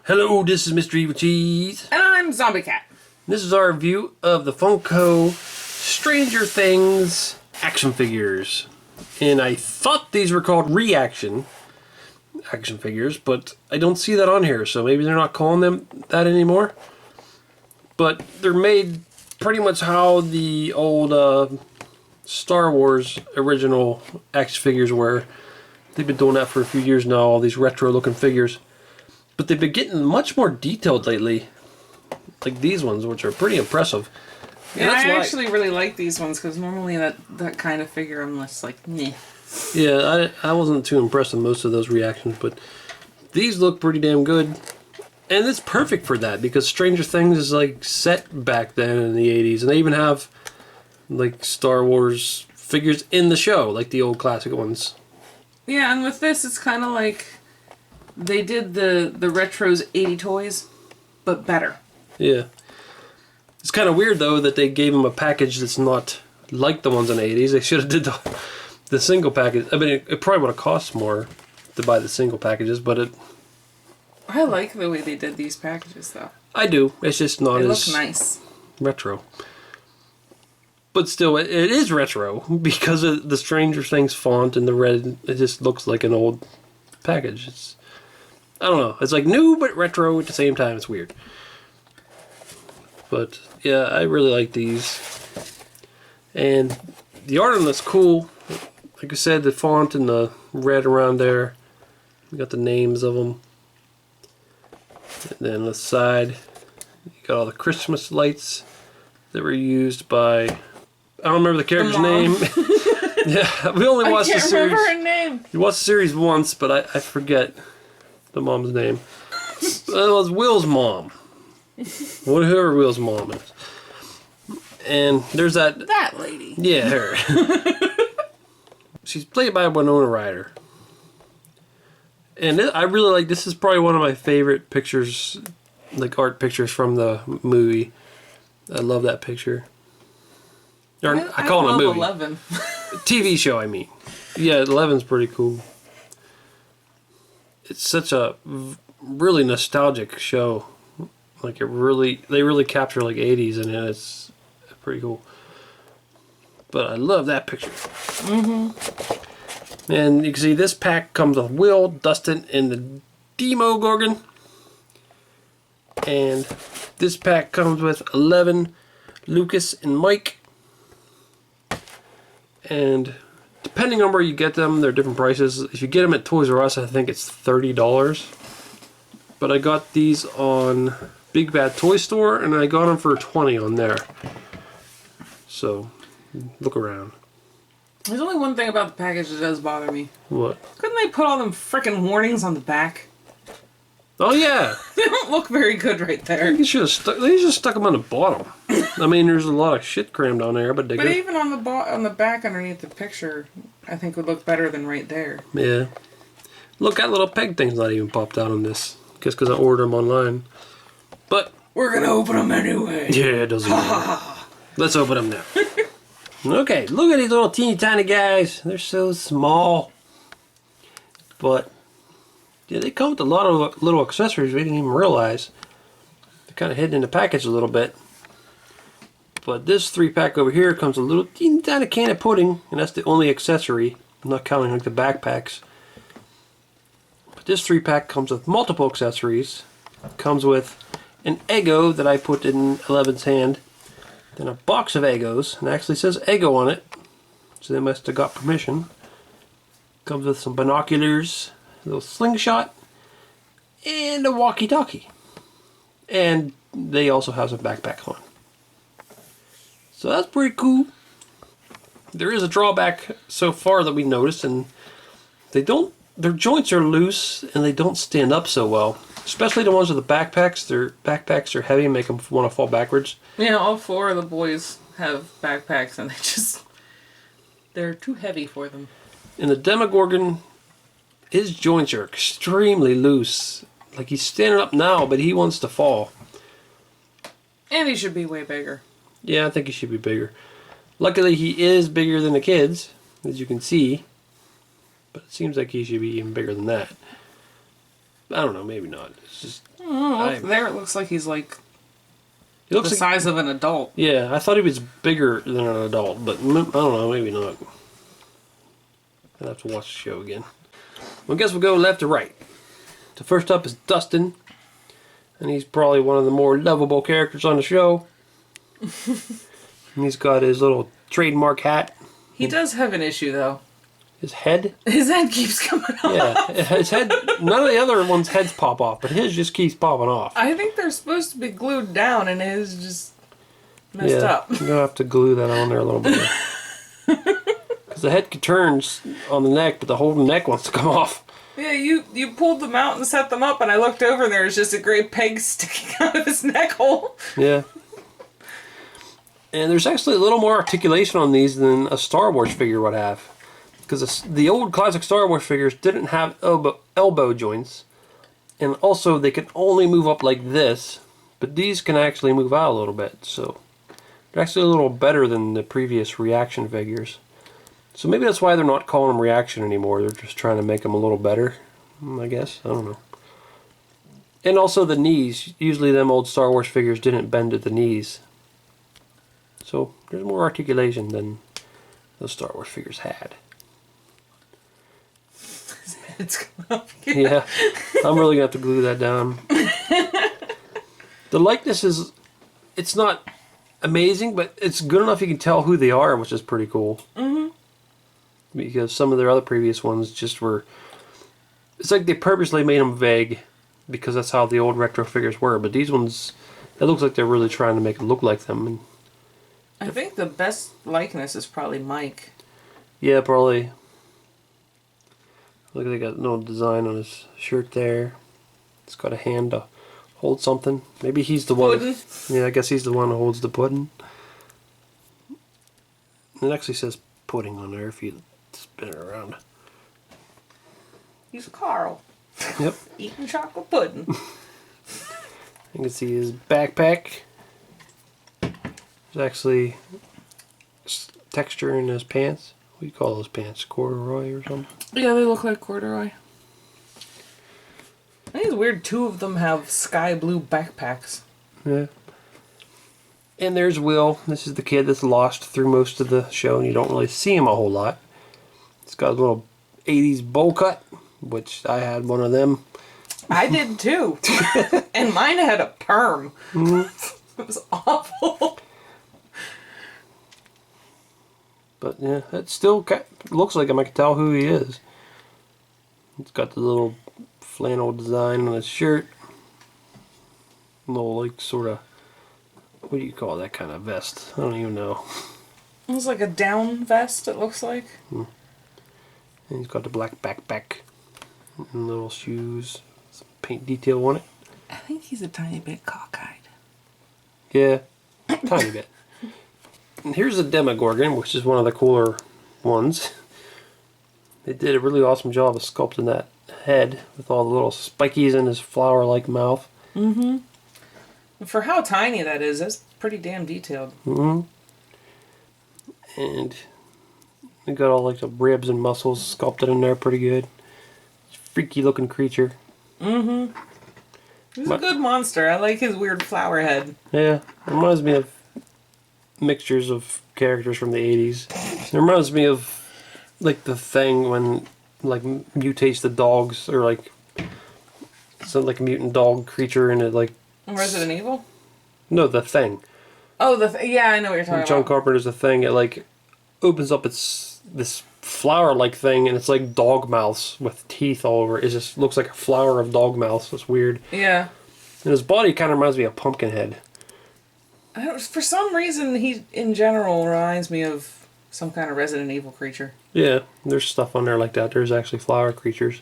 Hello, this is Mr. Evilcheese. And I'm Zombie Cat. This is our review of the Funko Stranger Things action figures. And I thought these were called Reaction action figures, but I don't see that on here, so maybe they're not calling them that anymore. But they're made pretty much how the old Star Wars original action figures were. They've been doing that for a few years now, all these retro looking figures. But they've been getting much more detailed lately. Like these ones, which are pretty impressive. Yeah, I actually really like these ones, because normally that kind of figure I'm just like, meh. Yeah, I wasn't too impressed with most of those reactions, but these look pretty damn good. And it's perfect for that, because Stranger Things is like set back then in the 80s. And they even have like Star Wars figures in the show, like the old classic ones. Yeah, and with this, it's kind of like they did the Retro's 80 toys, but better. Yeah. It's kind of weird, though, that they gave them a package that's not like the ones in the 80s. They should have did the single package. I mean, it probably would have cost more to buy the single packages, but I like the way they did these packages, though. I do. It's just not as look nice. Retro. But still, it is retro because of the Stranger Things font and the red. It just looks like an old package. I don't know. It's like new but retro at the same time. It's weird. But yeah, I really like these. And the art on this cool. Like I said, the font and the red around there. We got the names of them. And then on the side, you got all the Christmas lights that were used by, I don't remember the character's name. Yeah, we only watched the series. I can't remember her name. We watched the series once, but I forget the mom's name. It was Will's mom. Whoever Will's mom is. And there's that lady. Yeah, her. She's played by Winona Ryder. And I really like, this is probably one of my favorite pictures, like art pictures from the movie. I love that picture. Or I call it a movie. 11. TV show, I mean. Yeah, 11's pretty cool. It's such a really nostalgic show. Like they really capture like 80s in it. It's pretty cool. But I love that picture. Mm-hmm. And you can see this pack comes with Will, Dustin, and the Demogorgon. And this pack comes with 11, Lucas, and Mike. And depending on where you get them, they're different prices. If you get them at Toys R Us, I think it's $30. But I got these on Big Bad Toy Store, and I got them for $20 on there. So, look around. There's only one thing about the package that does bother me. What? Couldn't they put all them frickin' warnings on the back? Oh yeah. They don't look very good right there. They should have stuck them on the bottom. I mean, there's a lot of shit crammed on there, but even on the back underneath the picture, I think would look better than right there. Yeah. Look, that little peg thing's not even popped out on this. Just because I ordered them online. But we're gonna open them anyway. Yeah, it doesn't matter. Let's open them now. Okay, look at these little teeny tiny guys. They're so small. But yeah, they come with a lot of little accessories we didn't even realize. They're kind of hidden in the package a little bit. But this 3-pack over here comes a little teeny tiny can of pudding, and that's the only accessory. I'm not counting like the backpacks. But this 3-pack comes with multiple accessories. It comes with an Eggo that I put in 11's hand. Then a box of Eggos, and it actually says Eggo on it. So they must have got permission. Comes with some binoculars, a little slingshot, and a walkie-talkie. And they also have some backpack on. So that's pretty cool. There is a drawback so far that we noticed, and their joints are loose and they don't stand up so well. Especially the ones with the backpacks. Their backpacks are heavy and make them want to fall backwards. Yeah, all 4 of the boys have backpacks and they're too heavy for them. And the Demogorgon, his joints are extremely loose. Like he's standing up now, but he wants to fall. And he should be way bigger. Yeah, I think he should be bigger. Luckily, he is bigger than the kids, as you can see. But it seems like he should be even bigger than that. I don't know, maybe not. It's just... There it looks like he's like He looks the size of an adult. Yeah, I thought he was bigger than an adult, but I don't know, maybe not. I'll have to watch the show again. Well, I guess we'll go left to right. So first up is Dustin, and he's probably one of the more lovable characters on the show. And he's got his little trademark hat. He does have an issue though. His head? His head keeps coming off. Yeah, his head, none of the other ones' heads pop off, but his just keeps popping off. I think they're supposed to be glued down and his just messed up. You're going to have to glue that on there a little bit. Because the head turns on the neck, but the whole neck wants to come off. Yeah, you pulled them out and set them up, and I looked over and there was just a gray peg sticking out of his neck hole. Yeah. And there's actually a little more articulation on these than a Star Wars figure would have. Because the old classic Star Wars figures didn't have elbow joints. And also they can only move up like this. But these can actually move out a little bit. So they're actually a little better than the previous reaction figures. So maybe that's why they're not calling them reaction anymore. They're just trying to make them a little better, I guess. I don't know. And also the knees. Usually them old Star Wars figures didn't bend at the knees. So there's more articulation than those Star Wars figures had. It's coming up. Yeah, I'm really going to have to glue that down. The likeness is, it's not amazing, but it's good enough you can tell who they are, which is pretty cool. Mm-hmm. Because some of their other previous ones just were, it's like they purposely made them vague, because that's how the old retro figures were. But these ones, it looks like they're really trying to make it look like them. And I think the best likeness is probably Mike. yeah, probably. Look, they got no design on his shirt there. It's got a hand to hold something. Maybe he's the one. Pudding. Yeah, I guess he's the one who holds the pudding. It actually says pudding on there if you spin it around. He's Carl. Yep. Eating chocolate pudding. You can see his backpack. There's actually texture in his pants. What do you call those pants? Corduroy or something? Yeah, they look like corduroy. I think it's weird 2 of them have sky blue backpacks. Yeah. And there's Will. This is the kid that's lost through most of the show, and you don't really see him a whole lot. He's got a little 80s bowl cut, which I had one of them. I did too. And mine had a perm. Mm-hmm. It was awful. But yeah, it still looks like him. I can tell who he is. He's got the little flannel design on his shirt. Little, like, sort of, what do you call that kind of vest? I don't even know. It was like a down vest, it looks like. And he's got the black backpack and little shoes, some paint detail on it. I think he's a tiny bit cockeyed. Yeah, tiny bit. And here's the Demogorgon, which is one of the cooler ones. They did a really awesome job of sculpting that head with all the little spikies in his flower-like mouth. Mm-hmm. For how tiny that is, that's pretty damn detailed. Mm-hmm. And they got all like the ribs and muscles sculpted in there pretty good. Freaky looking creature. Mm-hmm. He's a good monster. I like his weird flower head. Yeah, it reminds me of mixtures of characters from the 80s. It reminds me of like the Thing when like mutates the dogs, or like some like a mutant dog creature and it like Resident Evil? No, the Thing. Oh, yeah, I know what you're talking John about. Carpenter's The Thing. It like opens up its this flower-like thing, and it's like dog mouths with teeth all over it. It just looks like a flower of dog mouths. It's weird. Yeah. And his body kind of reminds me of Pumpkinhead. For some reason, he in general reminds me of some kind of Resident Evil creature. Yeah, there's stuff on there like that. There's actually flower creatures.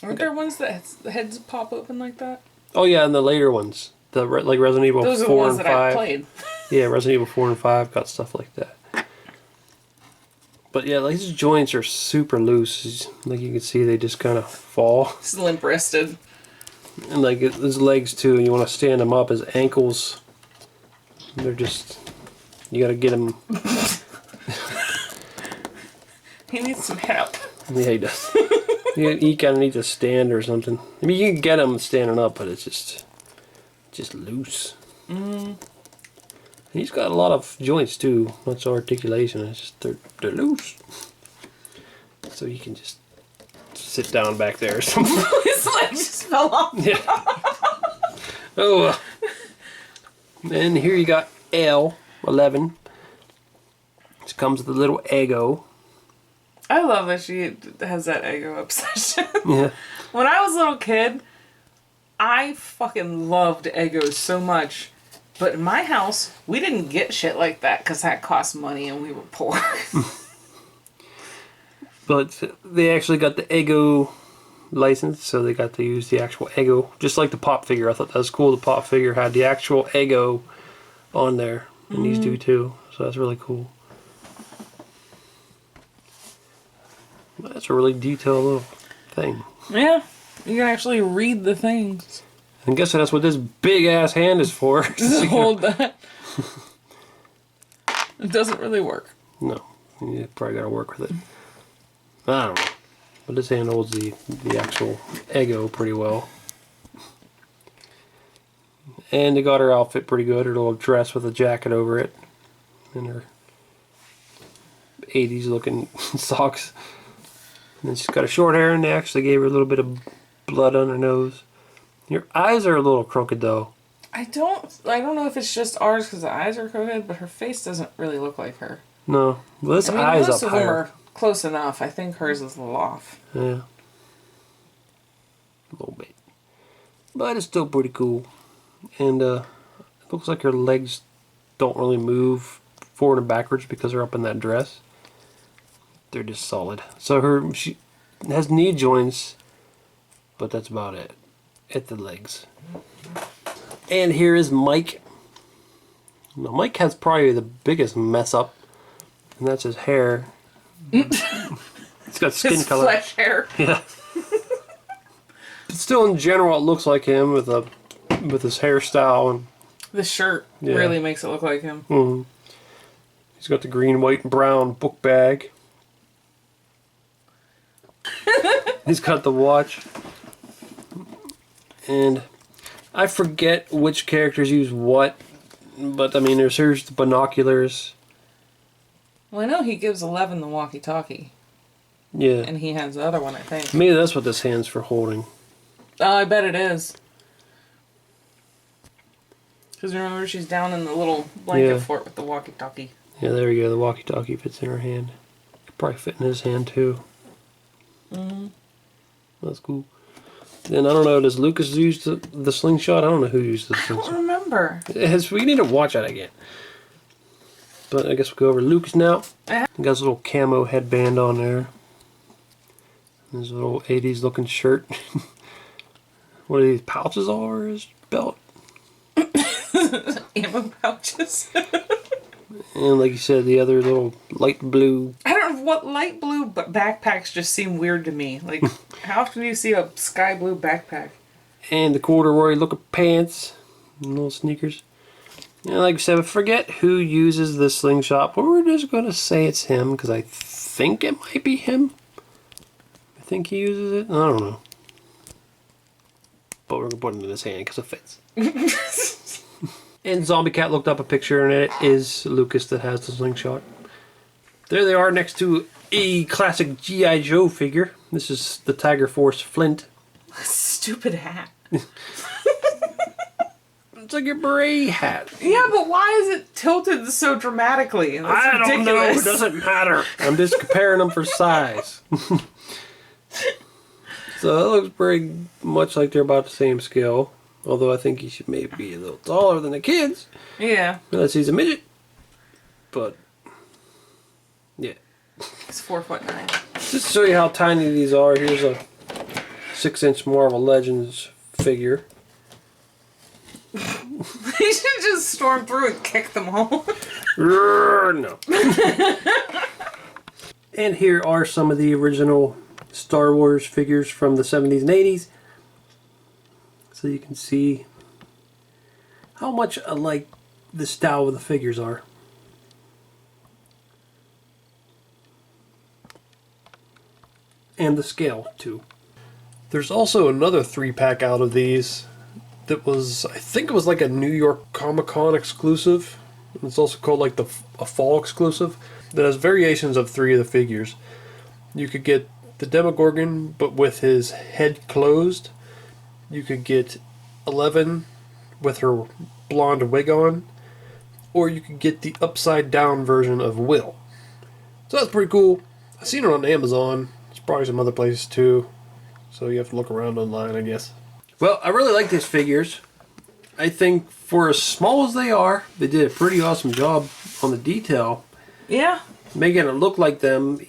Aren't there ones that heads pop open like that? Oh yeah, and the later ones, like Resident Evil 4 and 5. Those are the ones that I played. Yeah, Resident Evil 4 and 5 got stuff like that. But yeah, like his joints are super loose. Like you can see, they just kind of fall. He's limp wristed. And like his legs too. And you want to stand him up. His ankles, they're just. You got to get him. He needs some help. Yeah, he does. You kind of need to stand or something. I mean, you can get them standing up, but it's just loose. Mm. He's got a lot of joints too. Not so articulation. It's just they're loose. So you can just sit down back there or something. His leg just fell off. Yeah. Oh. And here you got L11. This comes with a little Eggo. I love that she has that Eggo obsession. Yeah. When I was a little kid, I fucking loved Eggos so much. But in my house, we didn't get shit like that because that cost money and we were poor. But they actually got the Eggo license, so they got to use the actual Eggo. Just like the pop figure. I thought that was cool. The pop figure had the actual Eggo on there. And these do too. So that's really cool. That's a really detailed little thing. Yeah. You can actually read the things. I'm guessing that's what this big ass hand is for. Just hold that. It doesn't really work. No. You probably gotta work with it. I don't know. But this hand holds the actual Eggo pretty well. And they got her outfit pretty good. Her little dress with a jacket over it. And her 80s looking socks. And then she's got a short hair, and they actually gave her a little bit of blood on her nose. Your eyes are a little crooked though. I don't know if it's just ours because the eyes are crooked, but her face doesn't really look like her. No. Well, this eye's most up of them higher. are close enough. I think hers is a little off. Yeah. A little bit. But it's still pretty cool. And it looks like her legs don't really move forward and backwards because they're up in that dress. They're just solid. So she has knee joints, but that's about it. At the legs. And here is Mike. Now, Mike has probably the biggest mess up, and that's his hair. It's got skin His color. flesh hair. Yeah. But still, in general, it looks like him with his hairstyle and. The shirt really makes it look like him. Mm-hmm. He's got the green, white, and brown book bag. He's got the watch. And I forget which characters use what, but I mean, here's the binoculars. Well, I know he gives 11 the walkie-talkie. Yeah. And he has the other one, I think. Maybe that's what this hand's for holding. Oh, I bet it is. Because remember, she's down in the little blanket fort with the walkie-talkie. Yeah, there we go. The walkie-talkie fits in her hand. Could probably fit in his hand, too. Mm-hmm. That's cool. Then, I don't know, does Lucas use the slingshot? I don't know who used the slingshot. I don't remember. We need to watch that again. But I guess we'll go over Lucas now. He got his little camo headband on there. His little 80s looking shirt. What are these pouches all over his belt? Ammo pouches. And like you said, the other little light blue. I don't know what light blue backpacks just seem weird to me. Like, how often do you see a sky blue backpack? And the corduroy looking pants. And little sneakers. And like I said, I forget who uses the slingshot, but we're just going to say it's him because I think it might be him. I think he uses it. I don't know. But we're going to put it in his hand because it fits. And Zombie Cat looked up a picture, and it is Lucas that has the slingshot. There they are next to a classic G.I. Joe figure. This is the Tiger Force Flint. Stupid hat. It's like your beret hat. Yeah, but why is it tilted so dramatically? That's I ridiculous. don't know. It doesn't matter. I'm just comparing them for size. So it looks pretty much like they're about the same scale. Although I think he should maybe be a little taller than the kids. Yeah. Unless he's a midget. But, yeah. He's 4'9". Just to show you how tiny these are, here's a 6-inch Marvel Legends figure. He should just storm through and kick them all. No. And here are some of the original Star Wars figures from the 70s and 80s. So you can see how much alike the style of the figures are. and the scale too. There's also another 3-pack out of these that was, I think it was like a New York Comic-Con exclusive. It's also called like a fall exclusive that has variations of 3 of the figures. You could get the Demogorgon but with his head closed. You could get 11 with her blonde wig on. Or you could get the upside down version of Will. So that's pretty cool. I've seen it on Amazon. There's probably some other places too. So you have to look around online, I guess. Well, I really like these figures. I think for as small as they are, they did a pretty awesome job on the detail. Yeah. Making it look like them.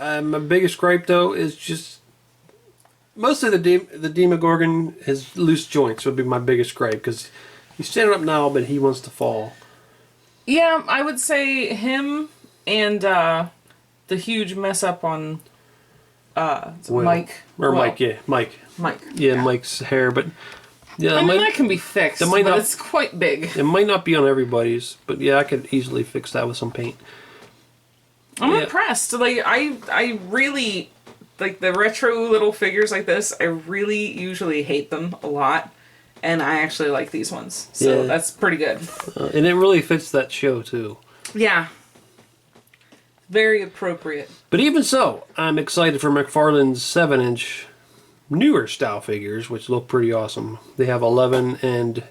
My biggest gripe, though, is just... Mostly the Demogorgon has loose joints would be my biggest gripe. Because he's standing up now, but he wants to fall. Yeah, I would say him and the huge mess up on Mike. Or Mike, yeah. Mike. Yeah, Mike's hair, but... Yeah, I mean, that can be fixed, but it's quite big. It might not be on everybody's, but yeah, I could easily fix that with some paint. I'm impressed. Like, I really... Like, the retro little figures like this, I really usually hate them a lot. And I actually like these ones. So that's pretty good. And it really fits that show, too. Yeah. Very appropriate. But even so, I'm excited for McFarlane's 7-inch newer style figures, which look pretty awesome. They have 11 and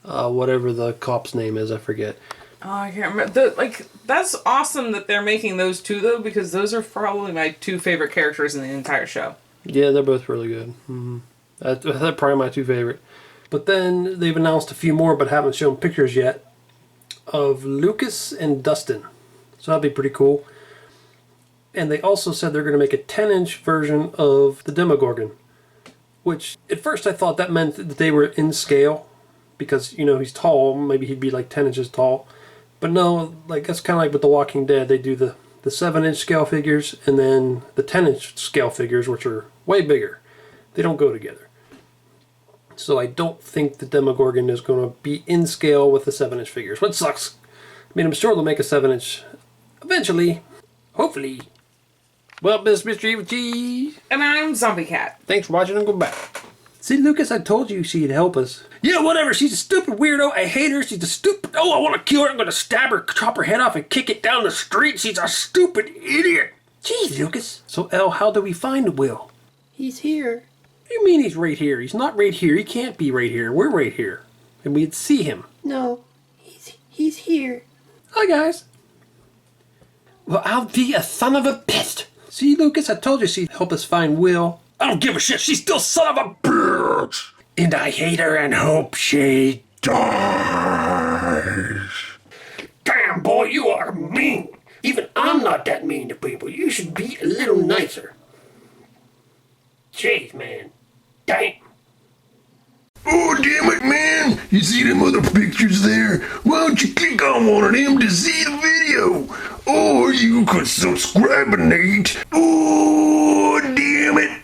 whatever the cop's name is, I forget. Oh, I can't remember. That's awesome that they're making those two, though, because those are probably my 2 favorite characters in the entire show. Yeah, they're both really good. Mm-hmm. They're probably my 2 favorite. But then they've announced a few more, but haven't shown pictures yet, of Lucas and Dustin. So that'd be pretty cool. And they also said they're going to make a 10-inch version of the Demogorgon. Which, at first I thought that meant that they were in scale. Because, you know, he's tall. Maybe he'd be like 10 inches tall. But no, like that's kind of like with The Walking Dead. They do the 7-inch scale figures and then the 10-inch scale figures, which are way bigger. They don't go together. So I don't think the Demogorgon is going to be in scale with the 7-inch figures. Which sucks. I mean, I'm sure they'll make a 7-inch eventually. Hopefully. Well, this is Mr. Evilcheese. And I'm Zombie Cat. Thanks for watching and goodbye. See, Lucas, I told you she'd help us. Yeah, whatever. She's a stupid weirdo. I hate her. She's a stupid... Oh, I want to kill her. I'm going to stab her, chop her head off, and kick it down the street. She's a stupid idiot. Jeez, Lucas. So, Elle, how do we find Will? He's here. What do you mean he's right here? He's not right here. He can't be right here. We're right here. And we'd see him. No, he's here. Hi, guys. Well, I'll be a son of a pest. See, Lucas, I told you she'd help us find Will. I don't give a shit. She's still son of a bitch. And I hate her and hope she dies. Damn, boy, you are mean. Even I'm not that mean to people. You should be a little nicer. Jeez, man. Damn. Oh, damn it, man. You see them other pictures there? Why don't you click on one of them to see the video? Or you could subscribe, Nate. Oh, damn it.